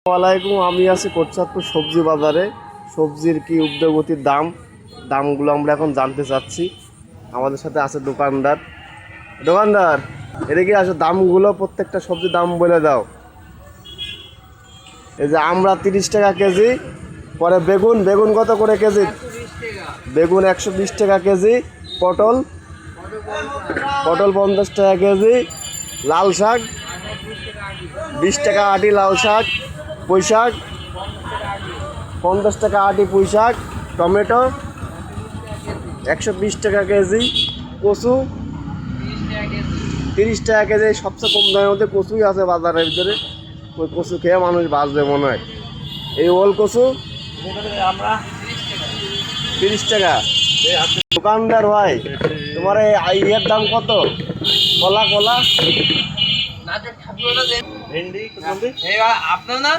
ওয়ালাইকুম, আমি আছি কোটচাঁদপুর সবজি বাজারে। সবজির কি ঊর্ধ্বগতির দামগুলো আমরা এখন জানতে চাচ্ছি। আমাদের সাথে আছে দোকানদার। দোকানদার, এদিকে আসো, দামগুলো প্রত্যেকটা সবজির দাম বলে দাও। এই যে আমরা 30 টাকা কেজি, পরে বেগুন বেগুন কত করে কেজি? বেগুন 120 টাকা কেজি। পটল পটল 50 টাকা কেজি। লাল শাক 20 টাকা আটি লাল শাক। পুঁই শাক 50 টাকা আটি পুঁই শাক। টমেটো 120 টাকা কেজি। কচু 30 টাকা কেজি। সবচেয়ে কম দামের মধ্যে কচুই আছে বাজারের ভিতরে। ওই কচু খেয়ে মানুষ বাঁচবে মনে হয়। এই ওল কচু 30 টাকা। দোকানদার ভাই, তোমার এই ইয়ের দাম কত? কলা কলা ভেন্ডি আপনার না